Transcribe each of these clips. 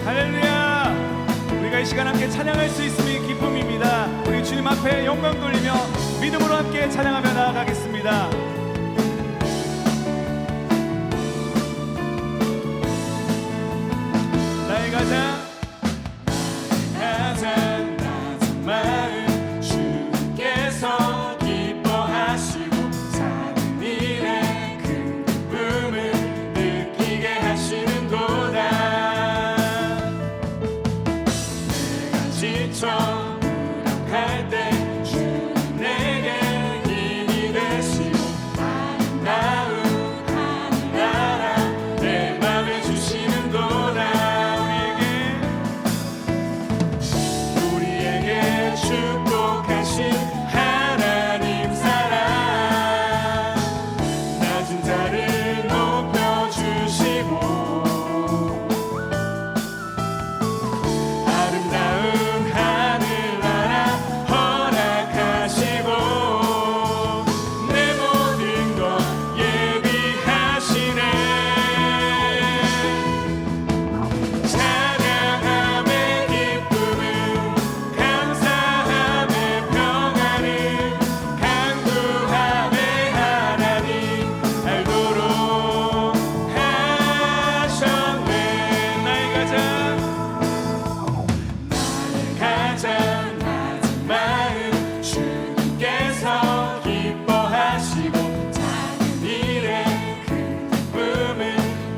할렐루야. 우리가 이 시간 함께 찬양할 수 있음이 기쁨입니다. 우리 주님 앞에 영광 돌리며 믿음으로 함께 찬양하며 나아가겠습니다. 나의 가장 낮은 마음 주께서 기뻐하시고 사는 일에 큰 기쁨을 느끼게 하시는도다. 내가 지쳐 무력할 때 주는 내게 힘이 되시고 아름다운 하늘나라 내 맘에 주시는도다. 우리에게 축복하신 하나님 사랑 낮은 자를 높여주시고 아름다운 하늘나라 허락하시고 내 모든 것 예비하시네. 찬양함의 기쁨은 감사함의 평안은 간구함의 하나님 알도록 하셨네. 나의 가장 낮은 마음 주님께서 기뻐하시고 작은 일에 큰 기쁨을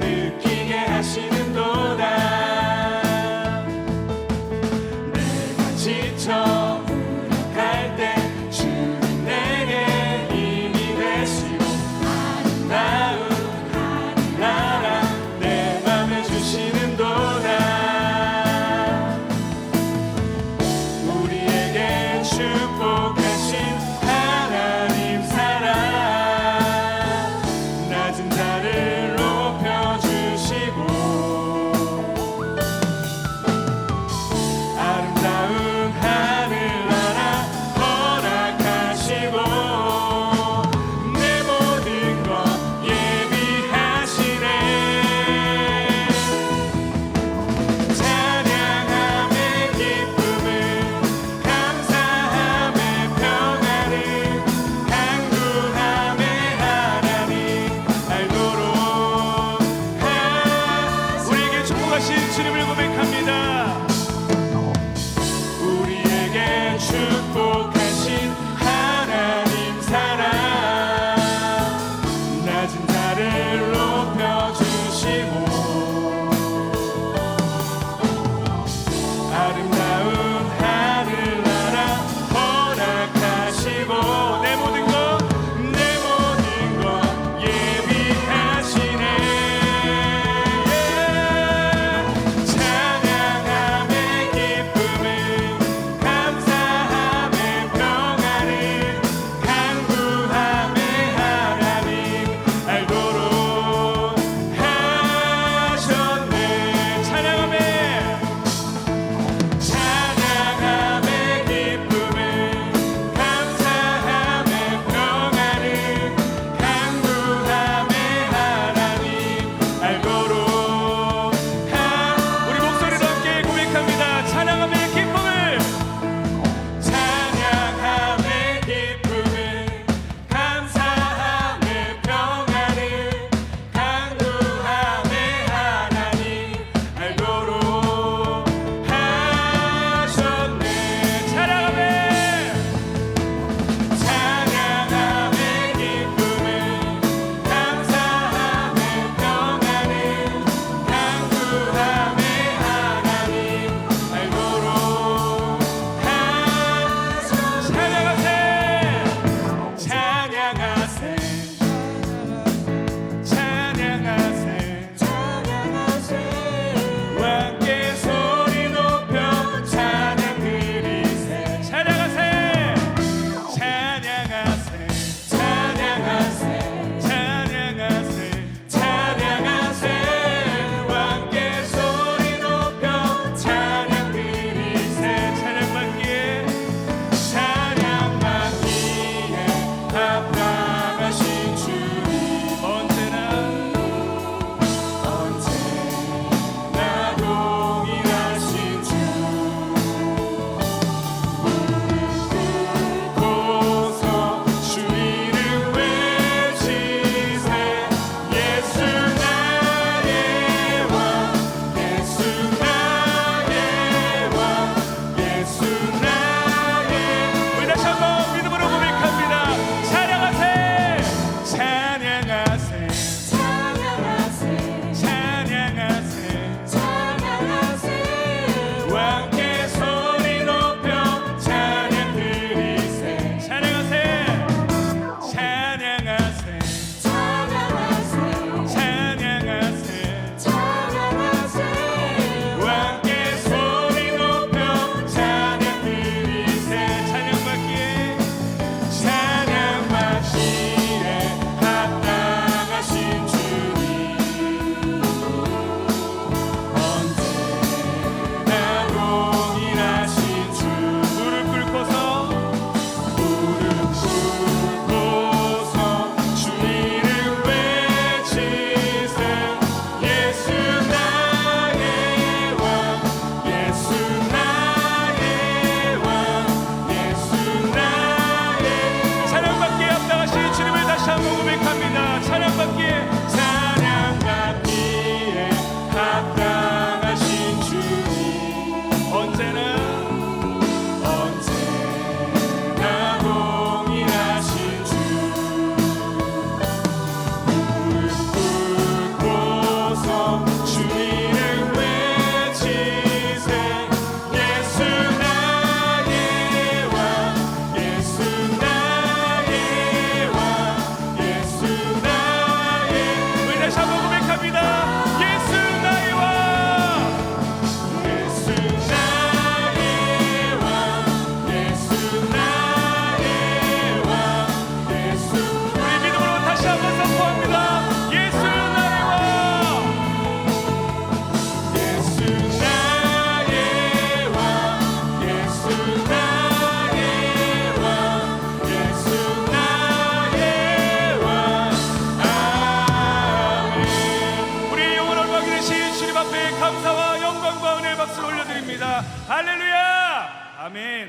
느끼게 하시는도다. 내가 지쳐 무력할 때 주는 내게 힘이 되시고 아름다운 하늘나라 내 맘에 주시는도다. 우리에게 축복하신 하나님 사랑 낮은 자를 높여주시고 아름다운 하늘나라 허락하시고 내 모든 것 예비하시네. 찬양함의 기쁨은 감사함의 평안은 간구함의 하나님 알도록 우리에게 축복하신 주님을 고백합니다. 우리에게 축복하신 하나님 사랑 낮은 자를 높여주시고 아름다운 하늘나라 허락하시고 내 모든 것 예비하시네. 찬양함의 기쁨은 감사함의 평안은 간구함의 하나님 알도록 하셨네. 찬양함의 기쁨은 감사함의 평안은 간구함의 하나님 알도록 우리 목소리로 함께 고백합니다. 찬양함의 기쁨을 감사함의 평안은 간구함의 하나님 알도록 하셨네. 찬양함의 기쁨은 감사함의 평안은 앞에 감사와 영광과 은혜의 박수를 올려드립니다. 할렐루야. 아멘.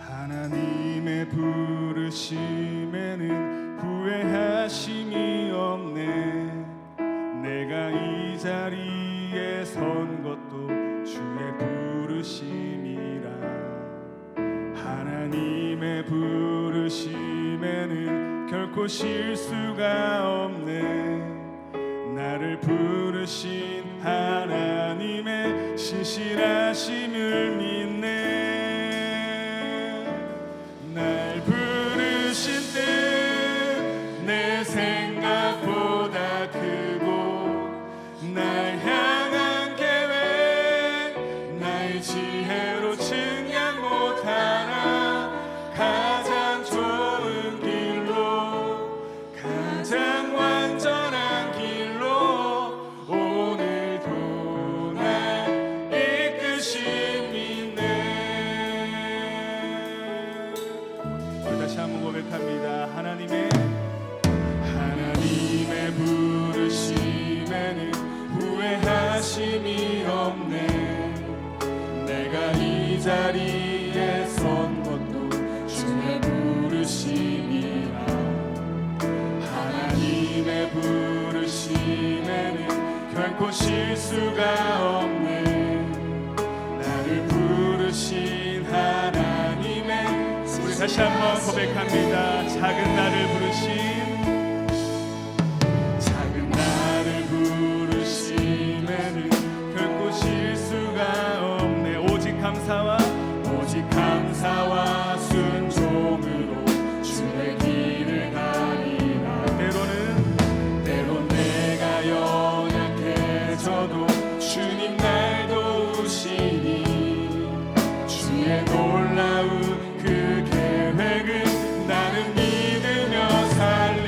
하나님의 부르심에는 후회하심이 없네. 내가 이 자리에 선 것도 주의 부르심이라. 하나님의 부르심에는 결코 실수가 없네. 나를 부르신 하나님의 신실하심을 믿네. 날 부르신 뜻 내 생각보다 크고, 날 향한 계획 나의 지혜로 측량 못하나. 가장 좋은 길로, 가장 완전한 길로 오늘도 날 이끄심이네. 다시 한번 고백합니다. 하나님의 부르심에는 후회하심이 없네. 내가 이 자리에 선 것도 주의 부르심이라. 하나님의 부르심에는 결코 실수가 없네. 나를 부르신 하나님의, 우리 다시 한번 고백합니다. 작은 나를 부르신 결코 실수가 없네. 오직 감사와 순종으로 주의 길을 가리라. 때론 내가 연약해져도 주님 날 도우시니. 주의 놀라운 그 계획은 나는 믿으며 살리.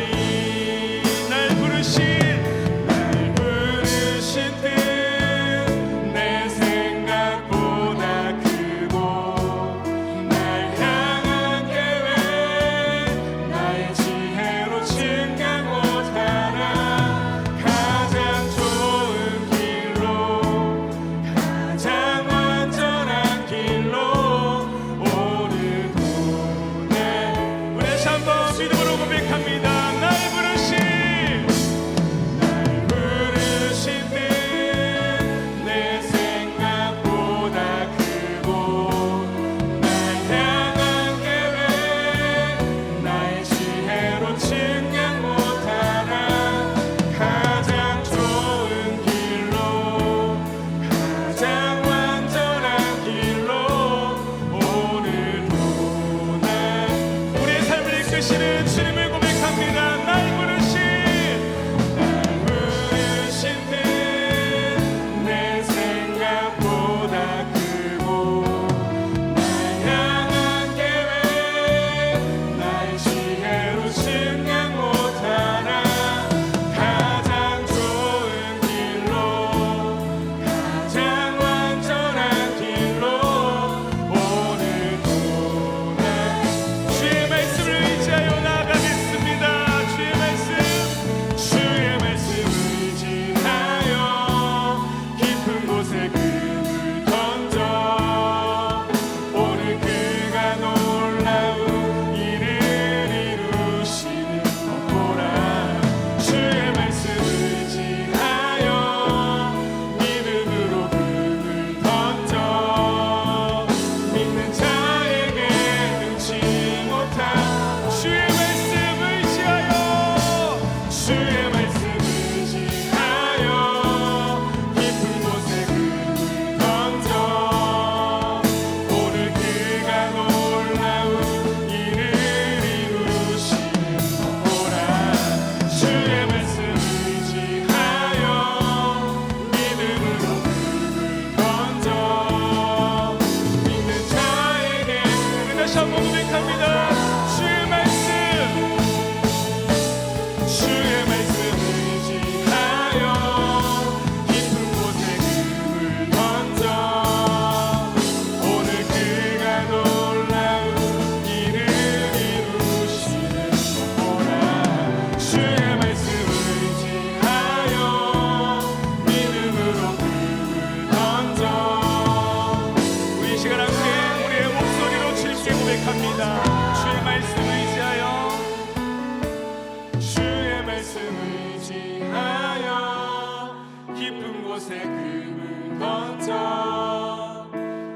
깊은 곳에 금을 던져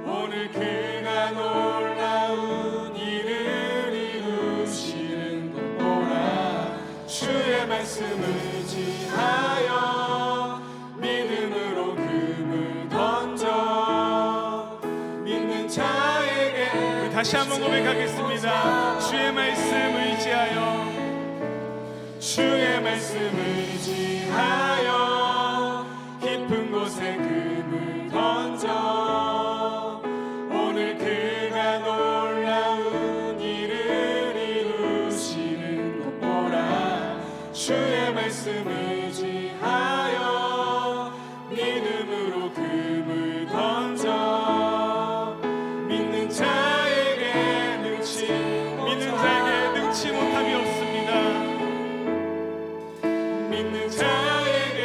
오늘 그가 놀라운 일을 이루시는 것 보라. 주의 말씀을 의지하여 믿음으로 금을 던져 믿는 자에게. 다시 한번 고백하겠습니다. 주의 말씀 의지하여, 주의 말씀 의지하여 깊은 곳에 금을 던져 오늘 그가 놀라운 일을 이루시는 것 보라. 주의 말씀 의지하여 믿음으로 금을 던져 믿는 자에게 능치 못함이 없습니다. 믿는 자에게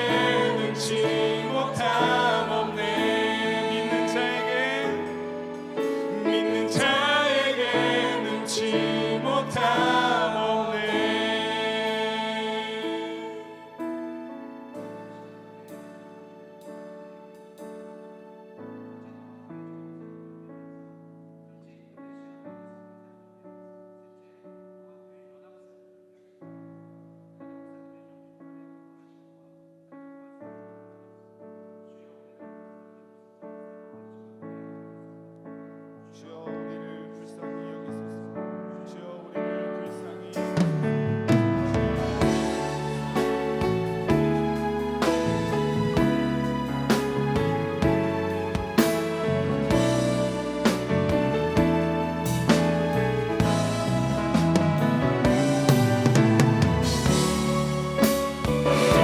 능치 못함 없네. 믿는 자에게 능치 못함 없네. 주여 우리를 불쌍히 여기소서. 주여 우리를 불쌍히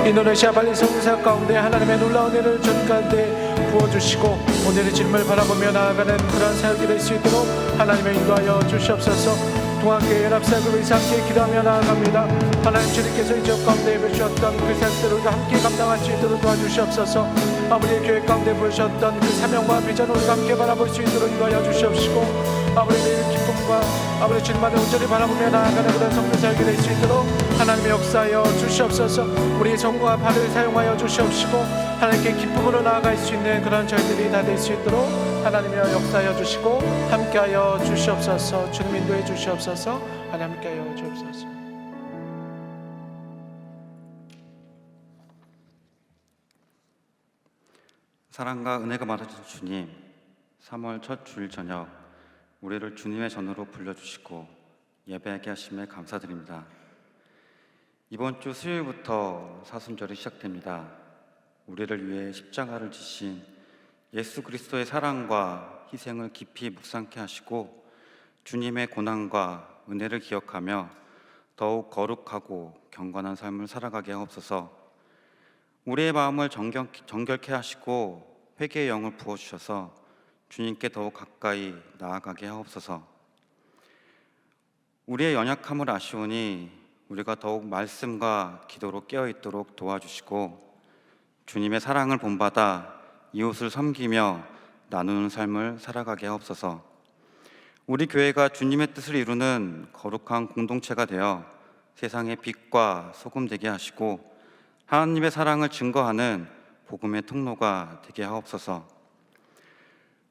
인도네시아 발리 성사 가운데 하나님의 놀라운 일을 전가운데 부어주시고 오늘의 질문을 바라보며 나아가는 그런 사역이 될 수 있도록 하나님의 인도하여 주시옵소서. 동학교회 연합사역을 위해서 함께 기도하며 나아갑니다. 하나님 주님께서 이 지역 가운데 보셨던 그 사역들을 우리가 함께 감당할 수 있도록 도와주시옵소서. 아버지의 교회 가운데 보셨던 그 사명과 비전을 우리가 함께 바라볼 수 있도록 인도하여 주시옵시고 아버지의 기쁨과 아버지 주님만을 온전히 바라보며 나아가는 그런 성도 사역이 될 수 있도록 하나님의 역사하여 주시옵소서. 우리의 손과 발을 사용하여 주시옵시고 하나님께 기쁨으로 나아갈 수 있는 그런 저희들이 다 될 수 있도록 하나님이여 역사하여 주시고 함께하여 주시옵소서. 주님 인도해 주시옵소서. 하나님 함께하여 주옵소서. 사랑과 은혜가 많으신 주님, 3월 첫 주일 저녁 우리를 주님의 전으로 불러주시고 예배하게 하심에 감사드립니다. 이번 주 수요일부터 사순절이 시작됩니다. 우리를 위해 십자가를 지신 예수 그리스도의 사랑과 희생을 깊이 묵상케 하시고 주님의 고난과 은혜를 기억하며 더욱 거룩하고 경건한 삶을 살아가게 하옵소서. 우리의 마음을 정결케 하시고 회개의 영을 부어주셔서 주님께 더욱 가까이 나아가게 하옵소서. 우리의 연약함을 아시오니 우리가 더욱 말씀과 기도로 깨어있도록 도와주시고 주님의 사랑을 본받아 이웃을 섬기며 나누는 삶을 살아가게 하옵소서. 우리 교회가 주님의 뜻을 이루는 거룩한 공동체가 되어 세상의 빛과 소금 되게 하시고 하나님의 사랑을 증거하는 복음의 통로가 되게 하옵소서.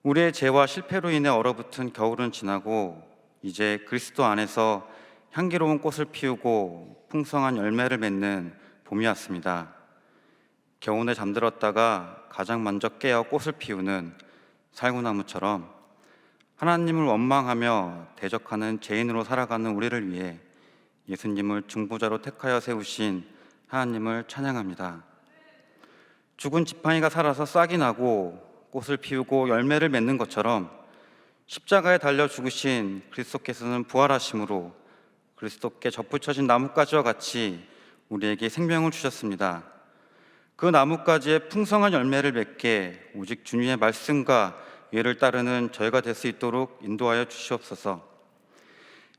우리의 죄와 실패로 인해 얼어붙은 겨울은 지나고 이제 그리스도 안에서 향기로운 꽃을 피우고 풍성한 열매를 맺는 봄이 왔습니다. 겨우내 잠들었다가 가장 먼저 깨어 꽃을 피우는 살구나무처럼 하나님을 원망하며 대적하는 죄인으로 살아가는 우리를 위해 예수님을 중보자로 택하여 세우신 하나님을 찬양합니다. 죽은 지팡이가 살아서 싹이 나고 꽃을 피우고 열매를 맺는 것처럼 십자가에 달려 죽으신 그리스도께서는 부활하심으로 그리스도께 접붙여진 나뭇가지와 같이 우리에게 생명을 주셨습니다. 그 나뭇가지에 풍성한 열매를 맺게 오직 주님의 말씀과 예를 따르는 저희가 될 수 있도록 인도하여 주시옵소서.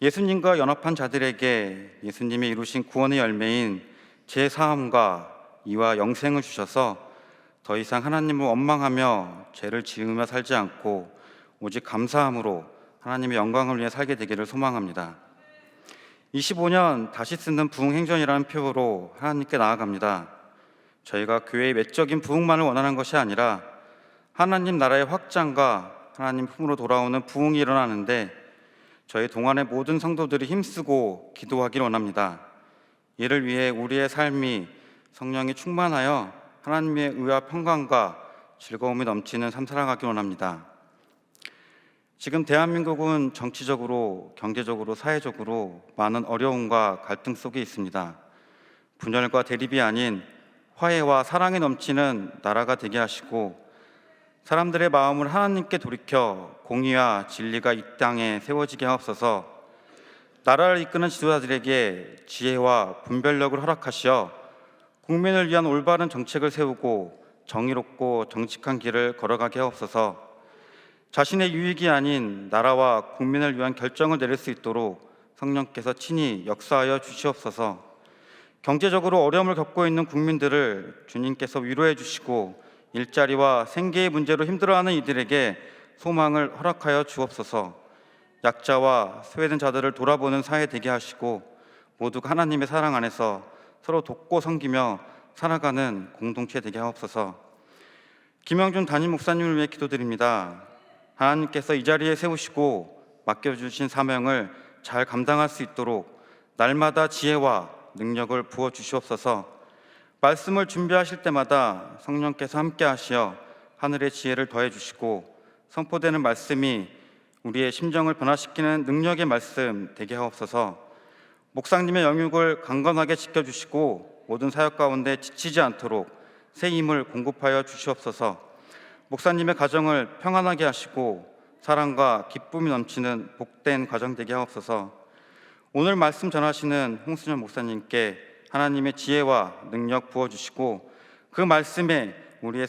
예수님과 연합한 자들에게 예수님이 이루신 구원의 열매인 제사함과 이와 영생을 주셔서 더 이상 하나님을 원망하며 죄를 지으며 살지 않고 오직 감사함으로 하나님의 영광을 위해 살게 되기를 소망합니다. 25년 다시 쓰는 부흥행전이라는 표로 하나님께 나아갑니다. 저희가 교회의 외적인 부흥만을 원하는 것이 아니라 하나님 나라의 확장과 하나님 품으로 돌아오는 부흥이 일어나는데 저희 동안의 모든 성도들이 힘쓰고 기도하기를 원합니다. 이를 위해 우리의 삶이 성령이 충만하여 하나님의 의와 평강과 즐거움이 넘치는 삶 살아가기 원합니다. 지금 대한민국은 정치적으로, 경제적으로, 사회적으로 많은 어려움과 갈등 속에 있습니다. 분열과 대립이 아닌 화해와 사랑이 넘치는 나라가 되게 하시고 사람들의 마음을 하나님께 돌이켜 공의와 진리가 이 땅에 세워지게 하옵소서. 나라를 이끄는 지도자들에게 지혜와 분별력을 허락하시어 국민을 위한 올바른 정책을 세우고 정의롭고 정직한 길을 걸어가게 하옵소서. 자신의 유익이 아닌 나라와 국민을 위한 결정을 내릴 수 있도록 성령께서 친히 역사하여 주시옵소서. 경제적으로 어려움을 겪고 있는 국민들을 주님께서 위로해 주시고 일자리와 생계의 문제로 힘들어하는 이들에게 소망을 허락하여 주옵소서. 약자와 소외된 자들을 돌아보는 사회 되게 하시고 모두가 하나님의 사랑 안에서 서로 돕고 섬기며 살아가는 공동체 되게 하옵소서. 김영준 담임 목사님을 위해 기도드립니다. 하나님께서 이 자리에 세우시고 맡겨주신 사명을 잘 감당할 수 있도록 날마다 지혜와 능력을 부어주시옵소서. 말씀을 준비하실 때마다 성령께서 함께 하시어 하늘의 지혜를 더해주시고 선포되는 말씀이 우리의 심정을 변화시키는 능력의 말씀 되게 하옵소서. 목사님의 영육을 강건하게 지켜주시고 모든 사역 가운데 지치지 않도록 새 힘을 공급하여 주시옵소서. 목사님의 가정을 평안하게 하시고 사랑과 기쁨이 넘치는 복된 가정 되게 하옵소서. 오늘 말씀 전하시는 홍순현 목사님께 하나님의 지혜와 능력 부어주시고 그 말씀에 우리의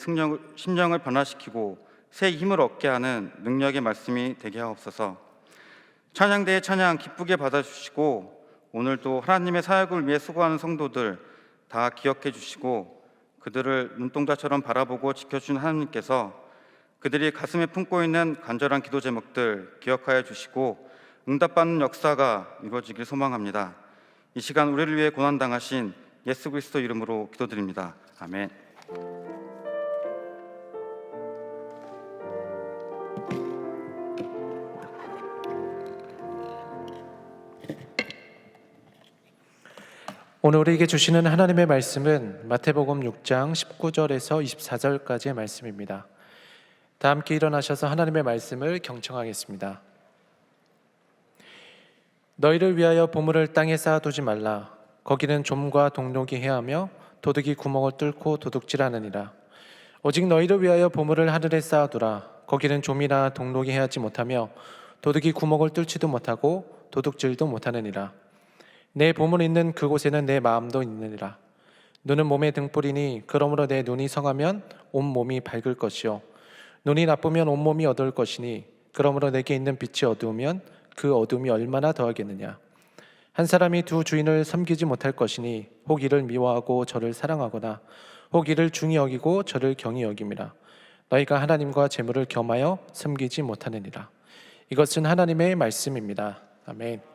심령을 변화시키고 새 힘을 얻게 하는 능력의 말씀이 되게 하옵소서. 찬양대의 찬양 기쁘게 받아주시고 오늘도 하나님의 사역을 위해 수고하는 성도들 다 기억해 주시고 그들을 눈동자처럼 바라보고 지켜주신 하나님께서 그들이 가슴에 품고 있는 간절한 기도 제목들 기억하여 주시고 응답받는 역사가 이루어지길 소망합니다. 이 시간 우리를 위해 고난당하신 예수 그리스도 이름으로 기도드립니다. 아멘. 오늘 우리에게 주시는 하나님의 말씀은 마태복음 6장 19절에서 24절까지의 말씀입니다. 다 함께 일어나셔서 하나님의 말씀을 경청하겠습니다. 너희를 위하여 보물을 땅에 쌓아두지 말라. 거기는 좀과 동록이 해하며 도둑이 구멍을 뚫고 도둑질하느니라. 오직 너희를 위하여 보물을 하늘에 쌓아두라. 거기는 좀이나 동록이 해하지 못하며 도둑이 구멍을 뚫지도 못하고 도둑질도 못하느니라. 내 보물 있는 그곳에는 내 마음도 있느니라. 눈은 몸의 등불이니 그러므로 내 눈이 성하면 온 몸이 밝을 것이요 눈이 나쁘면 온 몸이 어두울 것이니 그러므로 내게 있는 빛이 어두우면 그 어둠이 얼마나 더하겠느냐. 한 사람이 두 주인을 섬기지 못할 것이니 혹 이를 미워하고 저를 사랑하거나 혹 이를 중히 여기고 저를 경히 여김이라. 너희가 하나님과 재물을 겸하여 섬기지 못하느니라. 이것은 하나님의 말씀입니다. 아멘.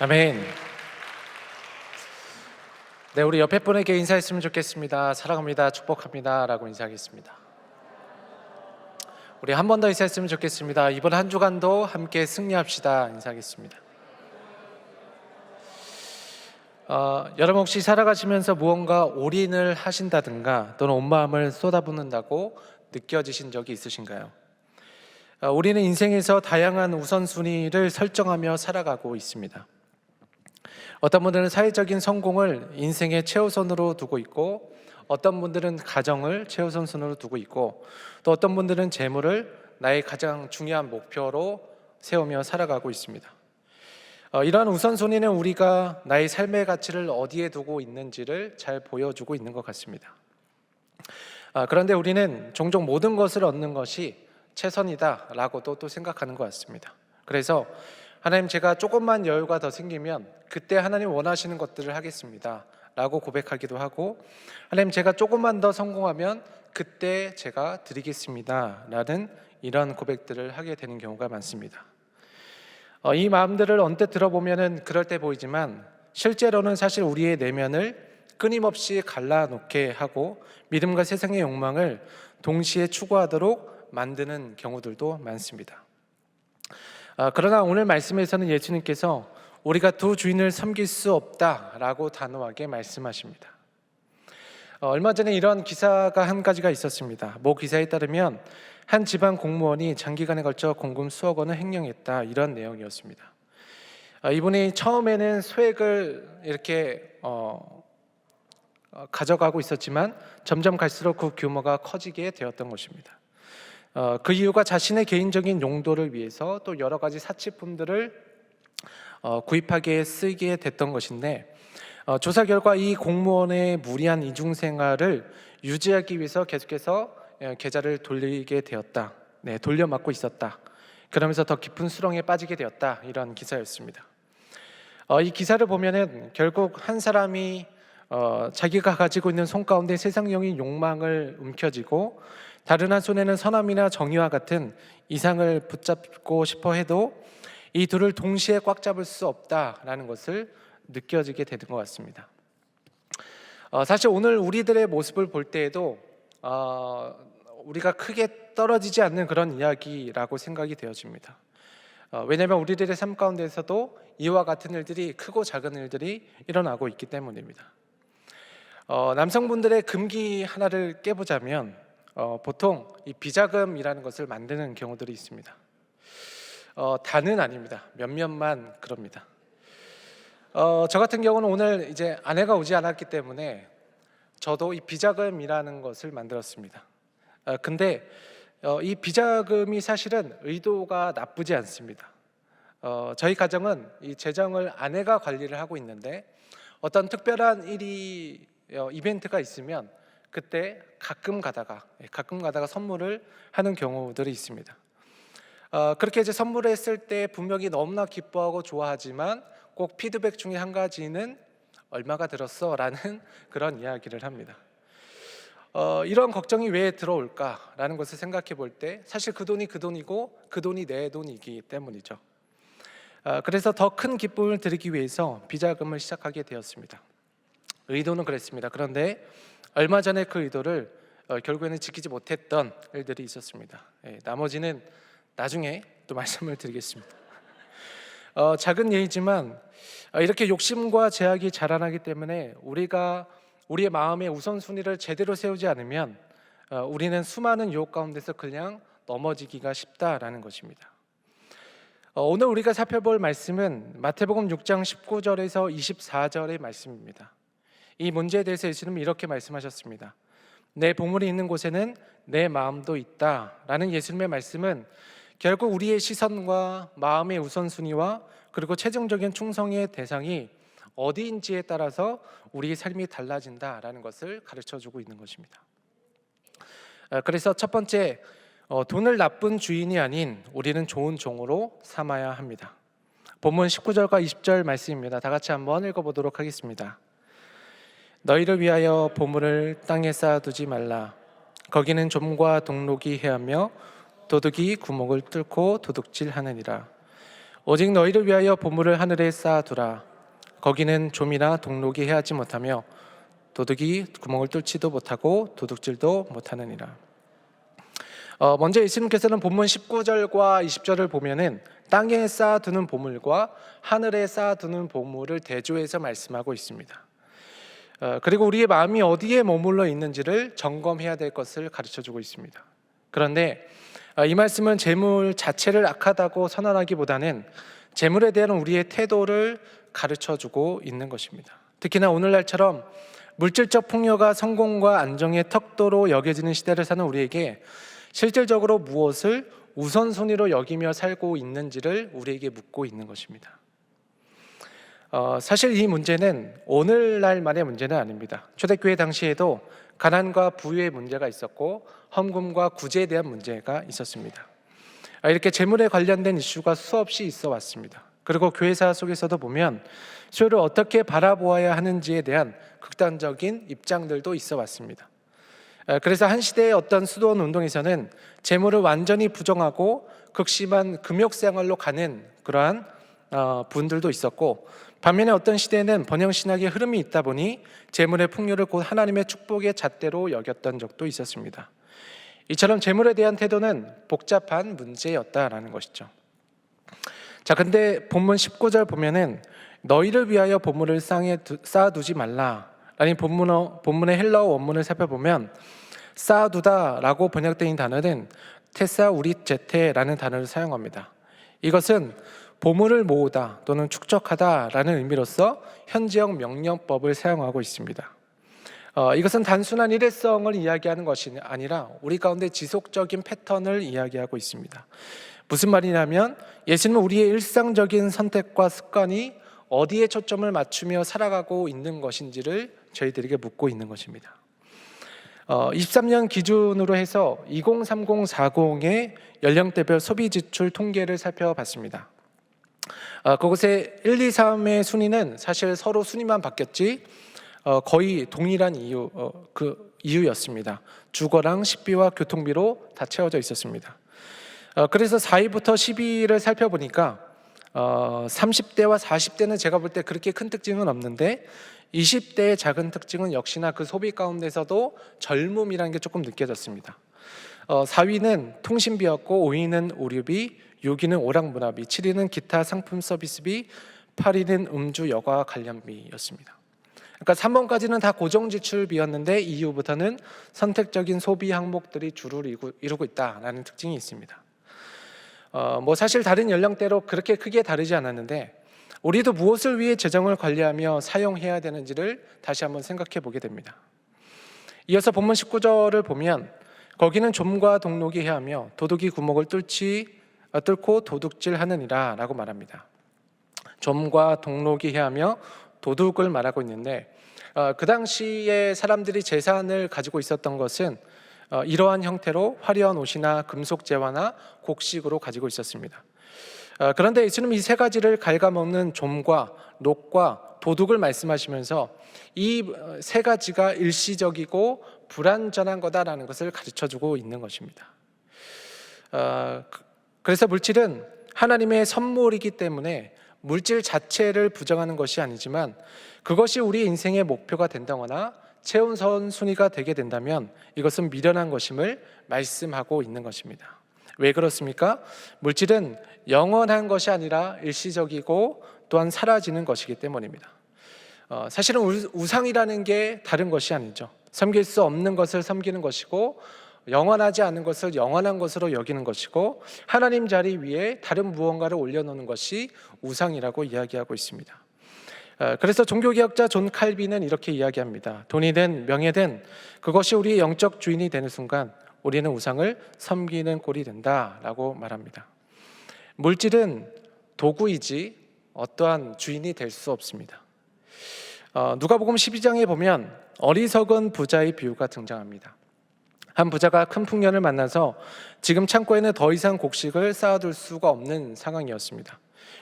아멘. 네, 우리 옆에 분에게 인사했으면 좋겠습니다. 사랑합니다, 축복합니다 라고 인사하겠습니다. 우리 한 번 더 인사했으면 좋겠습니다. 이번 한 주간도 함께 승리합시다 인사하겠습니다. 여러분 혹시 살아가시면서 무언가 올인을 하신다든가 또는 온 마음을 쏟아붓는다고 느껴지신 적이 있으신가요? 우리는 인생에서 다양한 우선순위를 설정하며 살아가고 있습니다. 어떤 분들은 사회적인 성공을 인생의 최우선으로 두고 있고, 어떤 분들은 가정을 최우선 순으로 두고 있고, 또 어떤 분들은 재물을 나의 가장 중요한 목표로 세우며 살아가고 있습니다. 이러한 우선순위는 우리가 나의 삶의 가치를 어디에 두고 있는지를 잘 보여주고 있는 것 같습니다. 그런데 우리는 종종 모든 것을 얻는 것이 최선이다라고도 또 생각하는 것 같습니다. 그래서 하나님, 제가 조금만 여유가 더 생기면 그때 하나님 원하시는 것들을 하겠습니다 라고 고백하기도 하고, 하나님 제가 조금만 더 성공하면 그때 제가 드리겠습니다 라는 이런 고백들을 하게 되는 경우가 많습니다. 이 마음들을 언뜻 들어보면 그럴 때 보이지만, 실제로는 사실 우리의 내면을 끊임없이 갈라놓게 하고 믿음과 세상의 욕망을 동시에 추구하도록 만드는 경우들도 많습니다. 그러나 오늘 말씀에서는 예수님께서 우리가 두 주인을 섬길 수 없다라고 단호하게 말씀하십니다. 얼마 전에 이런 기사가 한 가지가 있었습니다. 모 기사에 따르면 한 지방 공무원이 장기간에 걸쳐 공금 수억 원을 횡령했다, 이런 내용이었습니다. 이분이 처음에는 소액을 이렇게 가져가고 있었지만 점점 갈수록 그 규모가 커지게 되었던 것입니다. 그 이유가 자신의 개인적인 용도를 위해서 또 여러 가지 사치품들을 구입하기에 쓰게 됐던 것인데, 조사 결과 이 공무원의 무리한 이중생활을 유지하기 위해서 계속해서 계좌를 돌리게 되었다, 돌려막고 있었다, 그러면서 더 깊은 수렁에 빠지게 되었다, 이런 기사였습니다. 이 기사를 보면은 결국 한 사람이 자기가 가지고 있는 손 가운데 세상적인 욕망을 움켜쥐고, 다른 한 손에는 선함이나 정의와 같은 이상을 붙잡고 싶어 해도 이 둘을 동시에 꽉 잡을 수 없다라는 것을 느껴지게 되는 것 같습니다. 사실 오늘 우리들의 모습을 볼 때에도 우리가 크게 떨어지지 않는 그런 이야기라고 생각이 되어집니다. 왜냐하면 우리들의 삶 가운데서도 이와 같은 일들이, 크고 작은 일들이 일어나고 있기 때문입니다. 남성분들의 금기 하나를 깨보자면 보통 이 비자금이라는 것을 만드는 경우들이 있습니다. 다는 아닙니다. 몇몇만 그럽니다. 저 같은 경우는 오늘 이제 아내가 오지 않았기 때문에 저도 이 비자금이라는 것을 만들었습니다. 근데 이 비자금이 사실은 의도가 나쁘지 않습니다. 저희 가정은 이 재정을 아내가 관리를 하고 있는데, 어떤 특별한 이벤트가 있으면 그때 가끔 가다가 선물을 하는 경우들이 있습니다. 그렇게 이제 선물을 했을 때 분명히 너무나 기뻐하고 좋아하지만 꼭 피드백 중에 한 가지는 얼마가 들었어? 라는 그런 이야기를 합니다. 이런 걱정이 왜 들어올까라는 것을 생각해 볼 때, 사실 그 돈이 그 돈이고 그 돈이 내 돈이기 때문이죠. 그래서 더 큰 기쁨을 드리기 위해서 비자금을 시작하게 되었습니다. 의도는 그랬습니다. 그런데 얼마 전에 그 의도를 결국에는 지키지 못했던 일들이 있었습니다. 나머지는 나중에 또 말씀을 드리겠습니다. 작은 예이지만 이렇게 욕심과 제약이 자라나기 때문에 우리가 우리의 마음의 우선순위를 제대로 세우지 않으면 우리는 수많은 유혹 가운데서 그냥 넘어지기가 쉽다라는 것입니다. 오늘 우리가 살펴볼 말씀은 마태복음 6장 19절에서 24절의 말씀입니다. 이 문제에 대해서 예수님은 이렇게 말씀하셨습니다. 내 보물이 있는 곳에는 내 마음도 있다 라는 예수님의 말씀은 결국 우리의 시선과 마음의 우선순위와 그리고 최종적인 충성의 대상이 어디인지에 따라서 우리의 삶이 달라진다라는 것을 가르쳐주고 있는 것입니다. 그래서 첫 번째, 돈을 나쁜 주인이 아닌 우리는 좋은 종으로 삼아야 합니다. 본문 19절과 20절 말씀입니다. 다 같이 한번 읽어보도록 하겠습니다. 너희를 위하여 보물을 땅에 쌓아두지 말라. 거기는 좀과 동록이 해하며 도둑이 구멍을 뚫고 도둑질하느니라. 오직 너희를 위하여 보물을 하늘에 쌓아두라. 거기는 좀이나 동록이 해하지 못하며 도둑이 구멍을 뚫지도 못하고 도둑질도 못하느니라. 먼저 예수님께서는 본문 19절과 20절을 보면은 땅에 쌓아두는 보물과 하늘에 쌓아두는 보물을 대조해서 말씀하고 있습니다. 그리고 우리의 마음이 어디에 머물러 있는지를 점검해야 될 것을 가르쳐주고 있습니다. 그런데 이 말씀은 재물 자체를 악하다고 선언하기보다는 재물에 대한 우리의 태도를 가르쳐주고 있는 것입니다. 특히나 오늘날처럼 물질적 풍요가 성공과 안정의 턱도로 여겨지는 시대를 사는 우리에게 실질적으로 무엇을 우선순위로 여기며 살고 있는지를 우리에게 묻고 있는 것입니다. 사실 이 문제는 오늘날만의 문제는 아닙니다. 초대교회 당시에도 가난과 부유의 문제가 있었고 험금과 구제에 대한 문제가 있었습니다. 이렇게 재물에 관련된 이슈가 수없이 있어 왔습니다. 그리고 교회사 속에서도 보면 수요를 어떻게 바라보아야 하는지에 대한 극단적인 입장들도 있어 왔습니다. 그래서 한 시대의 어떤 수도원 운동에서는 재물을 완전히 부정하고 극심한 금욕생활로 가는 그러한 분들도 있었고, 반면에 어떤 시대에는 번영신학의 흐름이 있다 보니 재물의 풍요를 곧 하나님의 축복의 잣대로 여겼던 적도 있었습니다. 이처럼 재물에 대한 태도는 복잡한 문제였다라는 것이죠. 자, 근데 본문 19절 보면은 너희를 위하여 보물을 쌓아두지 말라 라는 본문의 헬라어 원문을 살펴보면 쌓아두다라고 번역된 단어는 테사우리제테라는 단어를 사용합니다. 이것은 보물을 모으다 또는 축적하다라는 의미로서 현지형 명령법을 사용하고 있습니다. 이것은 단순한 일회성을 이야기하는 것이 아니라 우리 가운데 지속적인 패턴을 이야기하고 있습니다. 무슨 말이냐면 예수님은 우리의 일상적인 선택과 습관이 어디에 초점을 맞추며 살아가고 있는 것인지를 저희들에게 묻고 있는 것입니다. 23년 기준으로 해서 2030-40의 연령대별 소비 지출 통계를 살펴봤습니다. 그곳에 1, 2, 3의 순위는 사실 서로 순위만 바뀌었지 거의 동일한 이유였습니다. 주거랑 식비와 교통비로 다 채워져 있었습니다. 그래서 4위부터 10위를 살펴보니까 30대와 40대는 제가 볼 때 그렇게 큰 특징은 없는데 20대의 작은 특징은 역시나 그 소비 가운데서도 젊음이라는 게 조금 느껴졌습니다. 4위는 통신비였고 5위는 의료비, 6위는 오락문화비, 7위는 기타 상품 서비스비, 8위는 음주 여가 관련비였습니다. 그러니까 3번까지는 다 고정 지출비였는데 이후부터는 선택적인 소비 항목들이 주를 이루고 있다라는 특징이 있습니다. 사실 다른 연령대로 그렇게 크게 다르지 않았는데 우리도 무엇을 위해 재정을 관리하며 사용해야 되는지를 다시 한번 생각해 보게 됩니다. 이어서 본문 19절을 보면 거기는 좀과 동록이 해하며 도둑이 구멍을 뚫고 도둑질하느니라 라고 말합니다. 좀과 동록이 해하며 도둑을 말하고 있는데 그 당시에 사람들이 재산을 가지고 있었던 것은 이러한 형태로 화려한 옷이나 금속 재화나 곡식으로 가지고 있었습니다. 그런데 예수님은 이 세 가지를 갉아먹는 좀과 녹과 도둑을 말씀하시면서 이 세 가지가 일시적이고 불완전한 거다라는 것을 가르쳐주고 있는 것입니다. 그래서 물질은 하나님의 선물이기 때문에 물질 자체를 부정하는 것이 아니지만 그것이 우리 인생의 목표가 된다거나 최우선순위가 되게 된다면 이것은 미련한 것임을 말씀하고 있는 것입니다. 왜 그렇습니까? 물질은 영원한 것이 아니라 일시적이고 또한 사라지는 것이기 때문입니다. 사실은 우상이라는 게 다른 것이 아니죠. 섬길 수 없는 것을 섬기는 것이고 영원하지 않은 것을 영원한 것으로 여기는 것이고 하나님 자리 위에 다른 무언가를 올려놓는 것이 우상이라고 이야기하고 있습니다. 그래서 종교개혁자 존 칼빈은 이렇게 이야기합니다. 돈이든 명예든 그것이 우리의 영적 주인이 되는 순간 우리는 우상을 섬기는 꼴이 된다라고 말합니다. 물질은 도구이지 어떠한 주인이 될 수 없습니다. 누가복음 12장에 보면 어리석은 부자의 비유가 등장합니다. 한 부자가 큰 풍년을 만나서 지금 창고에는 더 이상 곡식을 쌓아둘 수가 없는 상황이었습니다.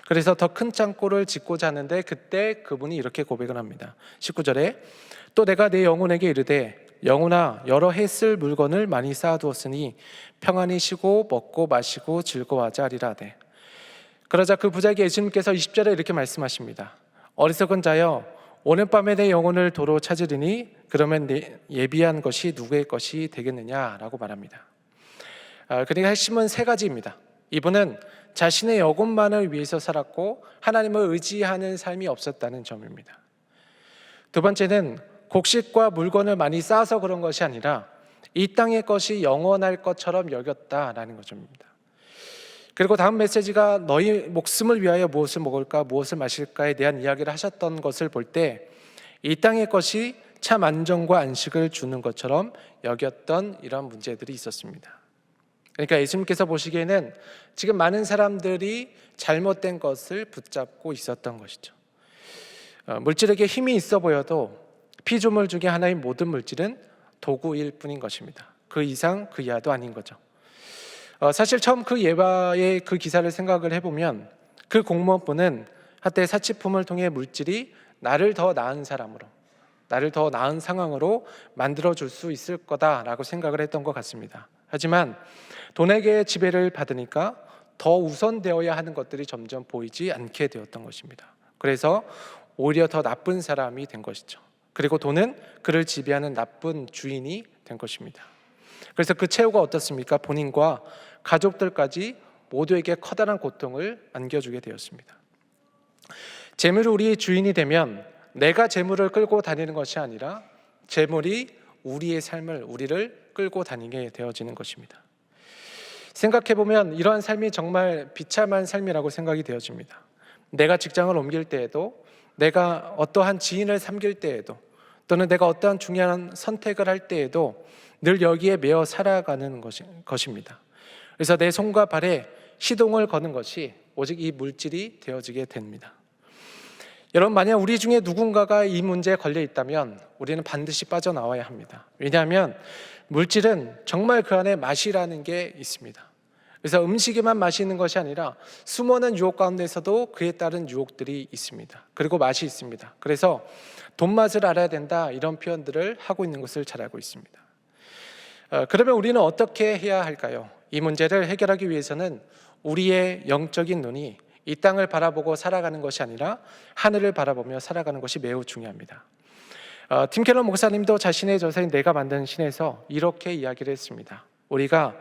그래서 더 큰 창고를 짓고자 하는데 그때 그분이 이렇게 고백을 합니다. 19절에 또 내가 내 영혼에게 이르되 영혼아 여러 해 쓸 물건을 많이 쌓아두었으니 평안히 쉬고 먹고 마시고 즐거워하자 하리라 하되 그러자 그 부자에게 예수님께서 20절에 이렇게 말씀하십니다. 어리석은 자여, 오늘 밤에 내 영혼을 도로 찾으리니 그러면 내 예비한 것이 누구의 것이 되겠느냐라고 말합니다. 그러니까 핵심은 세 가지입니다. 이분은 자신의 영혼만을 위해서 살았고 하나님을 의지하는 삶이 없었다는 점입니다. 두 번째는 곡식과 물건을 많이 쌓아서 그런 것이 아니라 이 땅의 것이 영원할 것처럼 여겼다라는 점입니다. 그리고 다음 메시지가 너희 목숨을 위하여 무엇을 먹을까 무엇을 마실까에 대한 이야기를 하셨던 것을 볼 때 이 땅의 것이 참 안정과 안식을 주는 것처럼 여겼던 이런 문제들이 있었습니다. 그러니까 예수님께서 보시기에는 지금 많은 사람들이 잘못된 것을 붙잡고 있었던 것이죠. 물질에게 힘이 있어 보여도 피조물 중에 하나인 모든 물질은 도구일 뿐인 것입니다. 그 이상 그 이하도 아닌 거죠. 사실 처음 그 예화의 그 기사를 생각을 해보면 그 공무원분은 한때 사치품을 통해 물질이 나를 더 나은 사람으로, 나를 더 나은 상황으로 만들어줄 수 있을 거다라고 생각을 했던 것 같습니다. 하지만 돈에게 지배를 받으니까 더 우선되어야 하는 것들이 점점 보이지 않게 되었던 것입니다. 그래서 오히려 더 나쁜 사람이 된 것이죠. 그리고 돈은 그를 지배하는 나쁜 주인이 된 것입니다. 그래서 그 최후가 어떻습니까? 본인과 가족들까지 모두에게 커다란 고통을 안겨주게 되었습니다. 재물이 우리의 주인이 되면 내가 재물을 끌고 다니는 것이 아니라 재물이 우리의 삶을, 우리를 끌고 다니게 되어지는 것입니다. 생각해보면 이러한 삶이 정말 비참한 삶이라고 생각이 되어집니다. 내가 직장을 옮길 때에도, 내가 어떠한 지인을 섬길 때에도, 또는 내가 어떠한 중요한 선택을 할 때에도 늘 여기에 매어 살아가는 것입니다. 그래서 내 손과 발에 시동을 거는 것이 오직 이 물질이 되어지게 됩니다. 여러분, 만약 우리 중에 누군가가 이 문제에 걸려 있다면 우리는 반드시 빠져나와야 합니다. 왜냐하면 물질은 정말 그 안에 맛이라는 게 있습니다. 그래서 음식에만 맛이 있는 것이 아니라 수많은 유혹 가운데서도 그에 따른 유혹들이 있습니다. 그리고 맛이 있습니다. 그래서 돈 맛을 알아야 된다, 이런 표현들을 하고 있는 것을 잘 알고 있습니다. 그러면 우리는 어떻게 해야 할까요? 이 문제를 해결하기 위해서는 우리의 영적인 눈이 이 땅을 바라보고 살아가는 것이 아니라 하늘을 바라보며 살아가는 것이 매우 중요합니다. 팀 켈러 목사님도 자신의 저서인 내가 만든 신에서 이렇게 이야기를 했습니다. 우리가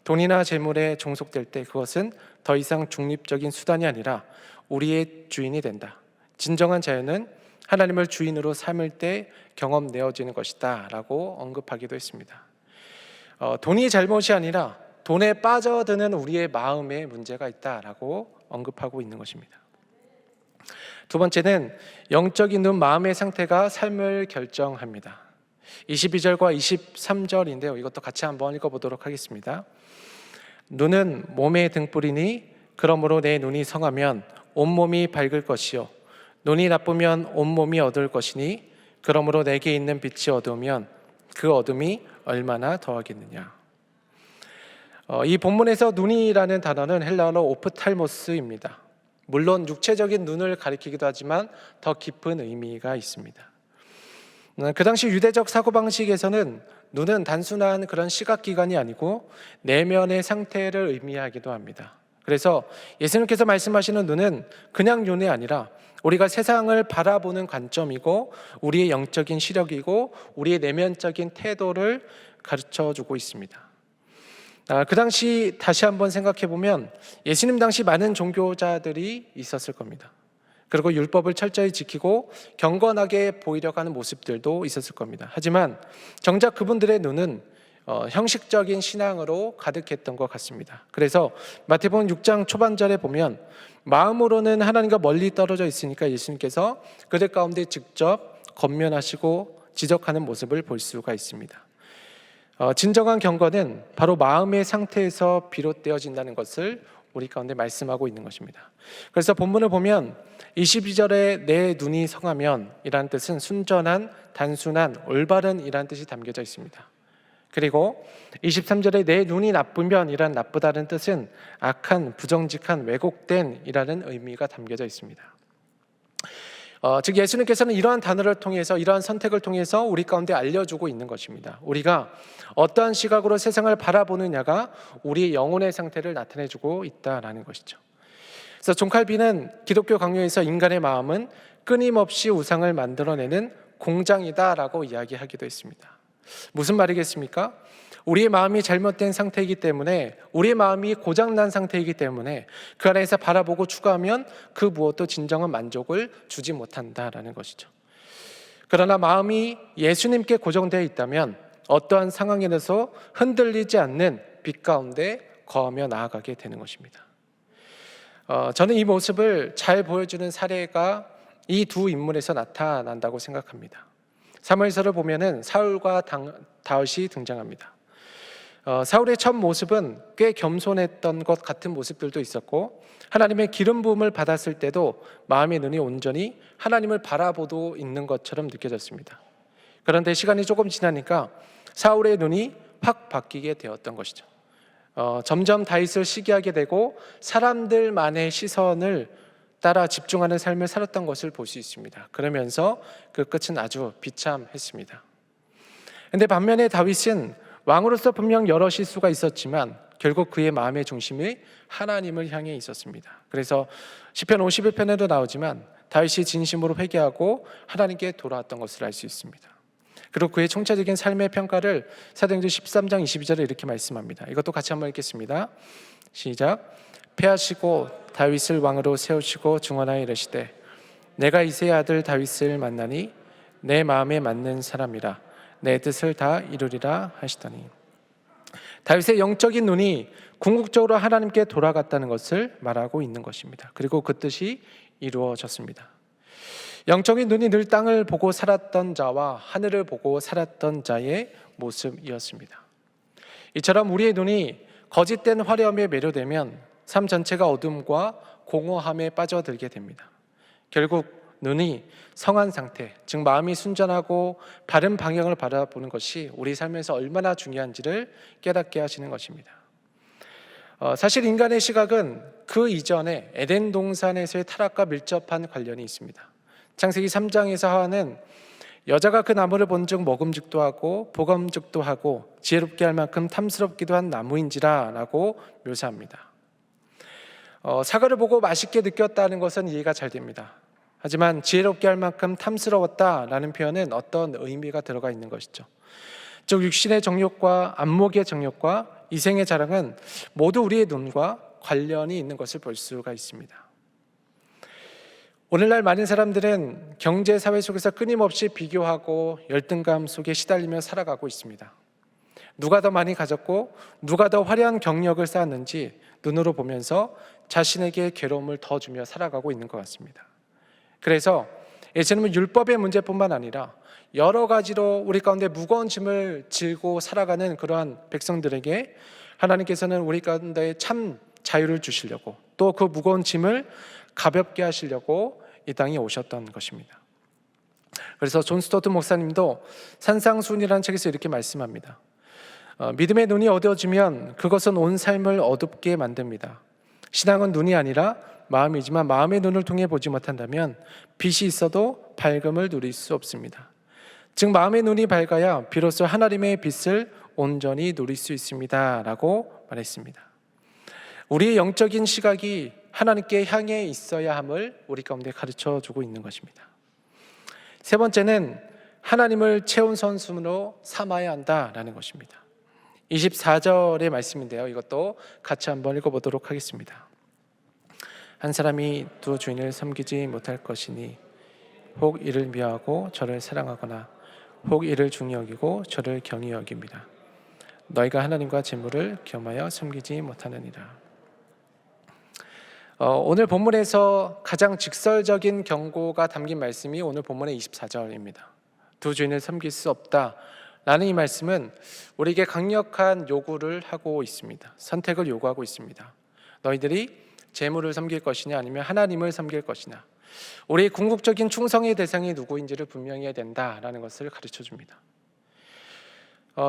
돈이나 재물에 종속될 때 그것은 더 이상 중립적인 수단이 아니라 우리의 주인이 된다. 진정한 자유는 하나님을 주인으로 삼을 때 경험되어지는 것이다 라고 언급하기도 했습니다. 돈이 잘못이 아니라 돈에 빠져드는 우리의 마음에 문제가 있다라고 언급하고 있는 것입니다. 두 번째는 영적인 눈, 마음의 상태가 삶을 결정합니다. 22절과 23절인데요. 이것도 같이 한번 읽어보도록 하겠습니다. 눈은 몸의 등불이니 그러므로 내 눈이 성하면 온몸이 밝을 것이요 눈이 나쁘면 온몸이 어두울 것이니 그러므로 내게 있는 빛이 어두우면 그 어둠이 얼마나 더하겠느냐. 이 본문에서 눈이라는 단어는 헬라어로 오프탈모스입니다. 물론 육체적인 눈을 가리키기도 하지만 더 깊은 의미가 있습니다. 그 당시 유대적 사고방식에서는 눈은 단순한 그런 시각기관이 아니고 내면의 상태를 의미하기도 합니다. 그래서 예수님께서 말씀하시는 눈은 그냥 눈이 아니라 우리가 세상을 바라보는 관점이고 우리의 영적인 시력이고 우리의 내면적인 태도를 가르쳐주고 있습니다. 그 당시 다시 한번 생각해 보면 예수님 당시 많은 종교자들이 있었을 겁니다. 그리고 율법을 철저히 지키고 경건하게 보이려고 하는 모습들도 있었을 겁니다. 하지만 정작 그분들의 눈은 형식적인 신앙으로 가득했던 것 같습니다. 그래서 마태복음 6장 초반절에 보면 마음으로는 하나님과 멀리 떨어져 있으니까 예수님께서 그들 가운데 직접 권면하시고 지적하는 모습을 볼 수가 있습니다. 진정한 경건은 바로 마음의 상태에서 비롯되어진다는 것을 우리 가운데 말씀하고 있는 것입니다. 그래서 본문을 보면 22절에 내 눈이 성하면 이라는 뜻은 순전한, 단순한, 올바른 이라는 뜻이 담겨져 있습니다. 그리고 23절에 내 눈이 나쁘면 이란 나쁘다는 뜻은 악한, 부정직한, 왜곡된 이라는 의미가 담겨져 있습니다. 즉 예수님께서는 이러한 단어를 통해서, 이러한 선택을 통해서 우리 가운데 알려주고 있는 것입니다. 우리가 어떠한 시각으로 세상을 바라보느냐가 우리의 영혼의 상태를 나타내주고 있다라는 것이죠. 그래서 존 칼빈은 기독교 강요에서 인간의 마음은 끊임없이 우상을 만들어내는 공장이다라고 이야기하기도 했습니다. 무슨 말이겠습니까? 우리의 마음이 잘못된 상태이기 때문에, 우리의 마음이 고장난 상태이기 때문에 그 안에서 바라보고 추구하면 그 무엇도 진정한 만족을 주지 못한다라는 것이죠. 그러나 마음이 예수님께 고정되어 있다면 어떠한 상황에서 흔들리지 않는 빛 가운데 거하며 나아가게 되는 것입니다. 저는 이 모습을 잘 보여주는 사례가 이 두 인물에서 나타난다고 생각합니다. 사무엘서를 보면은 사울과 다윗이 등장합니다. 사울의 첫 모습은 꽤 겸손했던 것 같은 모습들도 있었고, 하나님의 기름 부음을 받았을 때도 마음의 눈이 온전히 하나님을 바라보고 있는 것처럼 느껴졌습니다. 그런데 시간이 조금 지나니까 사울의 눈이 확 바뀌게 되었던 것이죠. 점점 다윗을 시기하게 되고 사람들만의 시선을 따라 집중하는 삶을 살았던 것을 볼 수 있습니다. 그러면서 그 끝은 아주 비참했습니다. 그런데 반면에 다윗은 왕으로서 분명 여러 실수가 있었지만 결국 그의 마음의 중심이 하나님을 향해 있었습니다. 그래서 시편 51편에도 나오지만 다윗이 진심으로 회개하고 하나님께 돌아왔던 것을 알 수 있습니다. 그리고 그의 총체적인 삶의 평가를 사도행전 13장 22절에 이렇게 말씀합니다. 이것도 같이 한번 읽겠습니다. 시작. 패하시고 다윗을 왕으로 세우시고 중언하여 이르시되 내가 이새의 아들 다윗을 만나니 내 마음에 맞는 사람이라 내 뜻을 다 이루리라 하시더니, 다윗의 영적인 눈이 궁극적으로 하나님께 돌아갔다는 것을 말하고 있는 것입니다. 그리고 그 뜻이 이루어졌습니다. 영적인 눈이 늘 땅을 보고 살았던 자와 하늘을 보고 살았던 자의 모습이었습니다. 이처럼 우리의 눈이 거짓된 화려함에 매료되면 삶 전체가 어둠과 공허함에 빠져들게 됩니다. 결국 눈이 성한 상태, 즉 마음이 순전하고 바른 방향을 바라보는 것이 우리 삶에서 얼마나 중요한지를 깨닫게 하시는 것입니다. 사실 인간의 시각은 그 이전에 에덴 동산에서의 타락과 밀접한 관련이 있습니다. 창세기 3장에서 하와는 여자가 그 나무를 본즉 먹음직도 하고 보감직도 하고 지혜롭게 할 만큼 탐스럽기도 한 나무인지라 라고 묘사합니다. 사과를 보고 맛있게 느꼈다는 것은 이해가 잘 됩니다. 하지만 지혜롭게 할 만큼 탐스러웠다라는 표현은 어떤 의미가 들어가 있는 것이죠. 즉 육신의 정욕과 안목의 정욕과 이생의 자랑은 모두 우리의 눈과 관련이 있는 것을 볼 수가 있습니다. 오늘날 많은 사람들은 경제 사회 속에서 끊임없이 비교하고 열등감 속에 시달리며 살아가고 있습니다. 누가 더 많이 가졌고 누가 더 화려한 경력을 쌓았는지 눈으로 보면서 자신에게 괴로움을 더 주며 살아가고 있는 것 같습니다. 그래서 예수님은 율법의 문제뿐만 아니라 여러 가지로 우리 가운데 무거운 짐을 지고 살아가는 그러한 백성들에게 하나님께서는 우리 가운데 참 자유를 주시려고, 또 그 무거운 짐을 가볍게 하시려고 이 땅에 오셨던 것입니다. 그래서 존 스토트 목사님도 산상수훈이라는 책에서 이렇게 말씀합니다. 믿음의 눈이 어두워지면 그것은 온 삶을 어둡게 만듭니다. 신앙은 눈이 아니라 마음이지만 마음의 눈을 통해 보지 못한다면 빛이 있어도 밝음을 누릴 수 없습니다. 즉 마음의 눈이 밝아야 비로소 하나님의 빛을 온전히 누릴 수 있습니다 라고 말했습니다. 우리의 영적인 시각이 하나님께 향해 있어야 함을 우리 가운데 가르쳐주고 있는 것입니다. 세 번째는 하나님을 최우선순위로 삼아야 한다라는 것입니다. 24절의 말씀인데요, 이것도 같이 한번 읽어보도록 하겠습니다. 한 사람이 두 주인을 섬기지 못할 것이니 혹 이를 미워하고 저를 사랑하거나 혹 이를 중히 여기고 저를 경히 여깁니다. 너희가 하나님과 재물을 겸하여 섬기지 못하느니라. 오늘 본문에서 가장 직설적인 경고가 담긴 말씀이 오늘 본문의 24절입니다. 두 주인을 섬길 수 없다라는 이 말씀은 우리에게 강력한 요구를 하고 있습니다. 선택을 요구하고 있습니다. 너희들이 재물을 섬길 것이냐 아니면 하나님을 섬길 것이냐, 우리의 궁극적인 충성의 대상이 누구인지를 분명히 해야 된다라는 것을 가르쳐줍니다.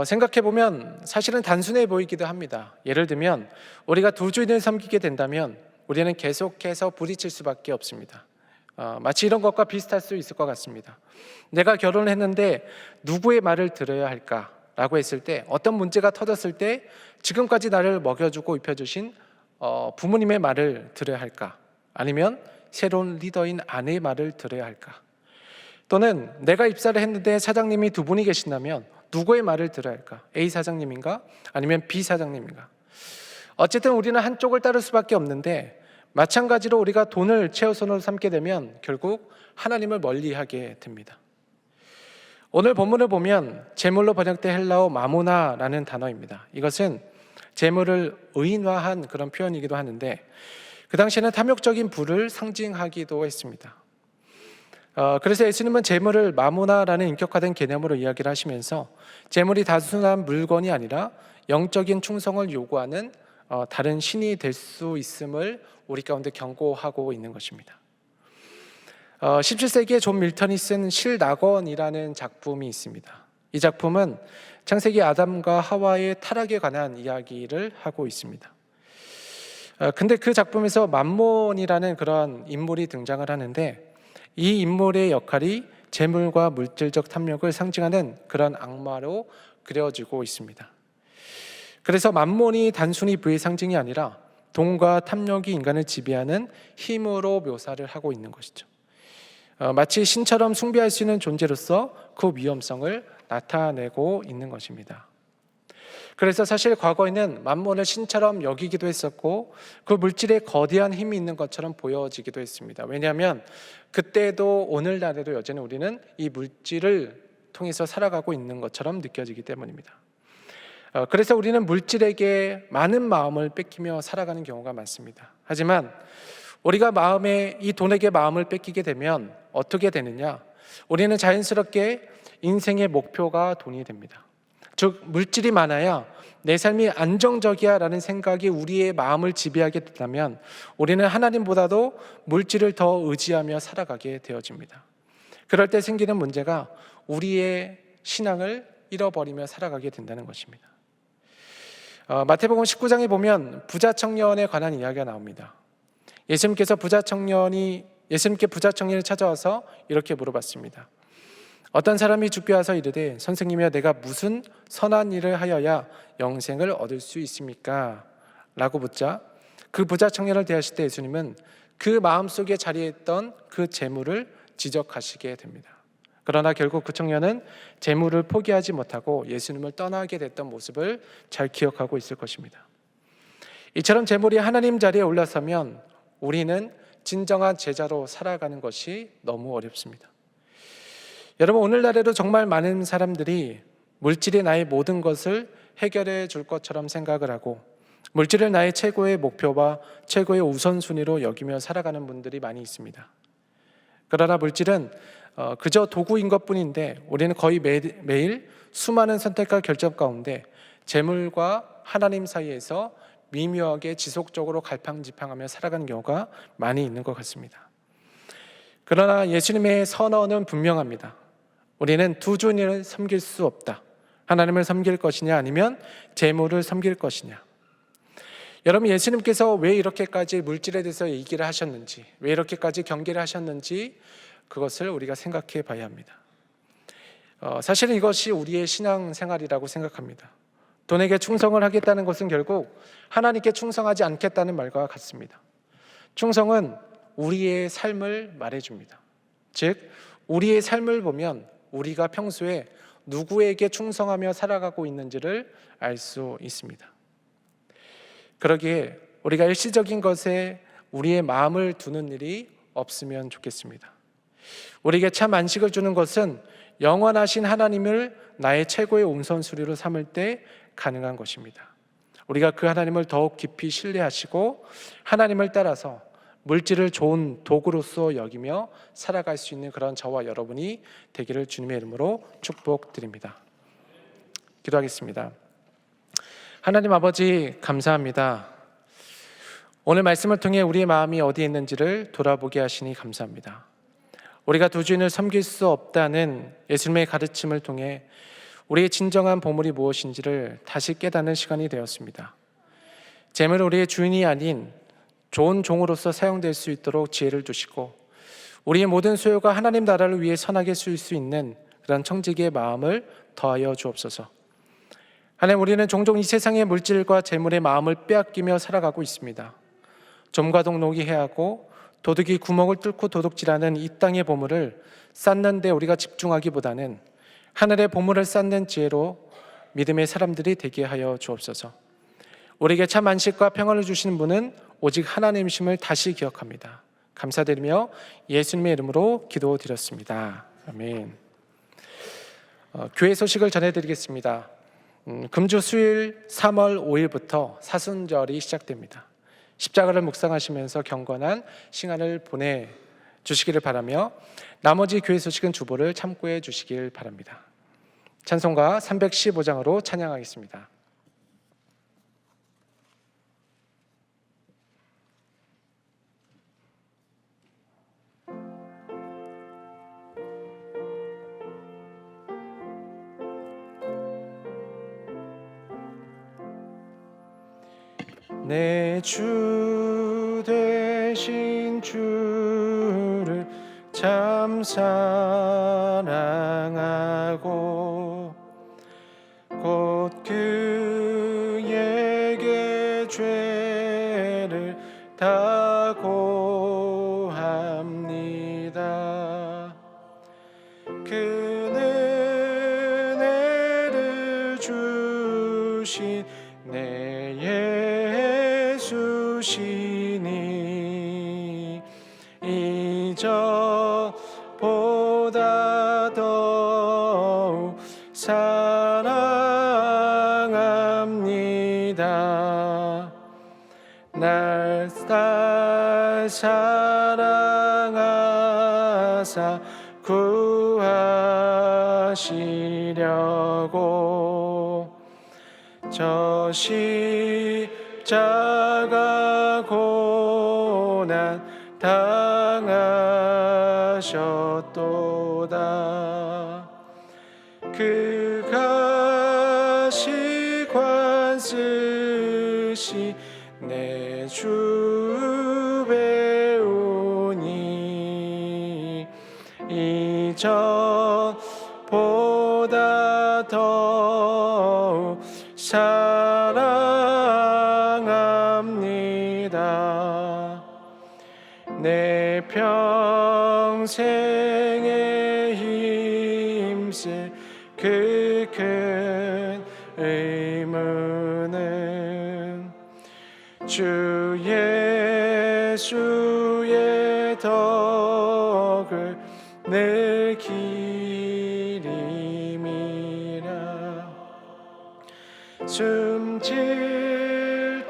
생각해보면 사실은 단순해 보이기도 합니다. 예를 들면 우리가 두 주인을 섬기게 된다면 우리는 계속해서 부딪힐 수밖에 없습니다. 마치 이런 것과 비슷할 수 있을 것 같습니다. 내가 결혼을 했는데 누구의 말을 들어야 할까라고 했을 때, 어떤 문제가 터졌을 때 지금까지 나를 먹여주고 입혀주신 부모님의 말을 들어야 할까, 아니면 새로운 리더인 아내의 말을 들어야 할까? 또는 내가 입사를 했는데 사장님이 두 분이 계신다면 누구의 말을 들어야 할까? A 사장님인가? 아니면 B 사장님인가? 어쨌든 우리는 한쪽을 따를 수밖에 없는데, 마찬가지로 우리가 돈을 최우선으로 삼게 되면 결국 하나님을 멀리하게 됩니다. 오늘 본문을 보면 재물로 번역된 헬라어 마모나라는 단어입니다. 이것은 재물을 의인화한 그런 표현이기도 하는데, 그 당시에는 탐욕적인 부를 상징하기도 했습니다. 그래서 예수님은 재물을 마모나라는 인격화된 개념으로 이야기를 하시면서 재물이 단순한 물건이 아니라 영적인 충성을 요구하는 다른 신이 될 수 있음을 우리 가운데 경고하고 있는 것입니다. 17세기에 존 밀턴이 쓴 실낙원이라는 작품이 있습니다. 이 작품은 창세기 아담과 하와의 타락에 관한 이야기를 하고 있습니다. 근데 그 작품에서 맘몬이라는 그런 인물이 등장을 하는데, 이 인물의 역할이 재물과 물질적 탐욕을 상징하는 그런 악마로 그려지고 있습니다. 그래서 맘몬이 단순히 부의 상징이 아니라 돈과 탐욕이 인간을 지배하는 힘으로 묘사를 하고 있는 것이죠. 마치 신처럼 숭배할 수 있는 존재로서 그 위험성을 나타내고 있는 것입니다. 그래서 사실 과거에는 맘몬을 신처럼 여기기도 했었고, 그 물질에 거대한 힘이 있는 것처럼 보여지기도 했습니다. 왜냐하면 그때도 오늘날에도 여전히 우리는 이 물질을 통해서 살아가고 있는 것처럼 느껴지기 때문입니다. 그래서 우리는 물질에게 많은 마음을 뺏기며 살아가는 경우가 많습니다. 하지만 우리가 이 돈에게 마음을 뺏기게 되면 어떻게 되느냐? 우리는 자연스럽게 인생의 목표가 돈이 됩니다. 즉, 물질이 많아야 내 삶이 안정적이야 라는 생각이 우리의 마음을 지배하게 된다면 우리는 하나님보다도 물질을 더 의지하며 살아가게 되어집니다. 그럴 때 생기는 문제가 우리의 신앙을 잃어버리며 살아가게 된다는 것입니다. 마태복음 19장에 보면 부자 청년에 관한 이야기가 나옵니다. 예수님께 부자 청년이 찾아와서 이렇게 물어봤습니다. 어떤 사람이 죽게 와서 이르되, 선생님이여, 내가 무슨 선한 일을 하여야 영생을 얻을 수 있습니까? 라고 묻자 그 부자 청년을 대하실 때 예수님은 그 마음속에 자리했던 그 재물을 지적하시게 됩니다. 그러나 결국 그 청년은 재물을 포기하지 못하고 예수님을 떠나게 됐던 모습을 잘 기억하고 있을 것입니다. 이처럼 재물이 하나님 자리에 올라서면 우리는 진정한 제자로 살아가는 것이 너무 어렵습니다. 여러분, 오늘날에도 정말 많은 사람들이 물질이 나의 모든 것을 해결해 줄 것처럼 생각을 하고 물질을 나의 최고의 목표와 최고의 우선순위로 여기며 살아가는 분들이 많이 있습니다. 그러나 물질은 그저 도구인 것뿐인데 우리는 거의 매일 수많은 선택과 결정 가운데 재물과 하나님 사이에서 미묘하게 지속적으로 갈팡질팡하며 살아가는 경우가 많이 있는 것 같습니다. 그러나 예수님의 선언은 분명합니다. 우리는 두 주인을 섬길 수 없다. 하나님을 섬길 것이냐 아니면 재물을 섬길 것이냐. 여러분, 예수님께서 왜 이렇게까지 물질에 대해서 얘기를 하셨는지, 왜 이렇게까지 경계를 하셨는지 그것을 우리가 생각해 봐야 합니다. 사실은 이것이 우리의 신앙생활이라고 생각합니다. 돈에게 충성을 하겠다는 것은 결국 하나님께 충성하지 않겠다는 말과 같습니다. 충성은 우리의 삶을 말해줍니다. 즉, 우리의 삶을 보면 우리가 평소에 누구에게 충성하며 살아가고 있는지를 알 수 있습니다. 그러기에 우리가 일시적인 것에 우리의 마음을 두는 일이 없으면 좋겠습니다. 우리에게 참 안식을 주는 것은 영원하신 하나님을 나의 최고의 우선순위로 삼을 때 가능한 것입니다. 우리가 그 하나님을 더욱 깊이 신뢰하시고 하나님을 따라서 물질을 좋은 도구로서 여기며 살아갈 수 있는 그런 저와 여러분이 되기를 주님의 이름으로 축복드립니다. 기도하겠습니다. 하나님 아버지, 감사합니다. 오늘 말씀을 통해 우리의 마음이 어디에 있는지를 돌아보게 하시니 감사합니다. 우리가 두 주인을 섬길 수 없다는 예수님의 가르침을 통해 우리의 진정한 보물이 무엇인지를 다시 깨닫는 시간이 되었습니다. 재물은 우리의 주인이 아닌 좋은 종으로서 사용될 수 있도록 지혜를 주시고 우리의 모든 소요가 하나님 나라를 위해 선하게 쓰일 수 있는 그런 청지기의 마음을 더하여 주옵소서. 하나님, 우리는 종종 이 세상의 물질과 재물의 마음을 빼앗기며 살아가고 있습니다. 좀과 동록이 해하고 도둑이 구멍을 뚫고 도둑질하는 이 땅의 보물을 쌓는 데 우리가 집중하기보다는 하늘의 보물을 쌓는 지혜로 믿음의 사람들이 되게 하여 주옵소서. 우리에게 참 안식과 평안을 주시는 분은 오직 하나님이심을 다시 기억합니다. 감사드리며 예수님의 이름으로 기도드렸습니다. 아멘. 교회 소식을 전해드리겠습니다. 금주 수요일 3월 5일부터 사순절이 시작됩니다. 십자가를 묵상하시면서 경건한 시간을 보내주시기를 바라며 나머지 교회 소식은 주보를 참고해 주시길 바랍니다. 찬송가 315장으로 찬양하겠습니다. 내 주 되신 주를 참 사랑하고 곧 그에게 죄를 다 고합니다. 그는 은혜를 주신 내 예수시니 이전보다 더욱 사랑합니다. 날 사랑하사 구하시려고 저 십자가 고난 당하셨도다. 그가 시관 쓰시 내 주 배우니 이전보다 더욱 사랑합니다. 내 평생에 힘쓸 그 큰 의무는 주 예수의 덕을 늘 기림이라. 숨질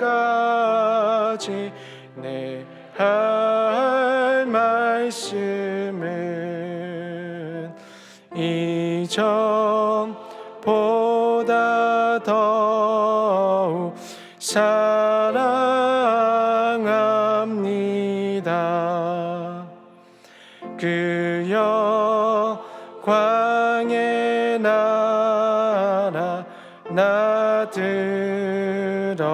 때에까지 내 할 말씀은 이전보다 더욱 사랑합니다. 그 영광의 나라 나 들어가서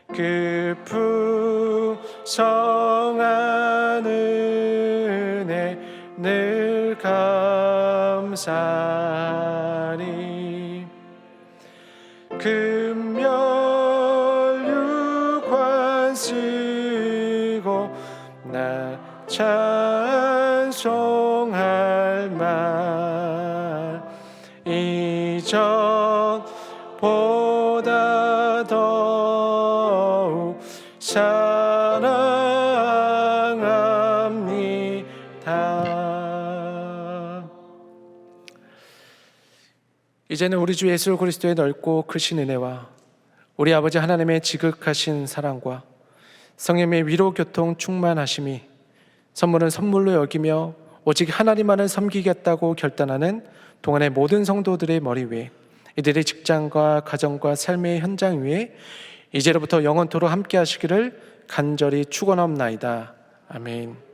그 풍성한 은혜 늘 감사리. 금멸육관 쓰고 나 찬송할 말 이전보다 더욱 사랑합니다. 이제는 우리 주 예수 그리스도의 넓고 크신 은혜와 우리 아버지 하나님의 지극하신 사랑과 성령의 위로 교통 충만하심이 선물은 선물로 여기며 오직 하나님만을 섬기겠다고 결단하는 동안의 모든 성도들의 머리 위에, 이들의 직장과 가정과 삶의 현장 위에 이제로부터 영원토록 함께 하시기를 간절히 축원하옵나이다. 아멘.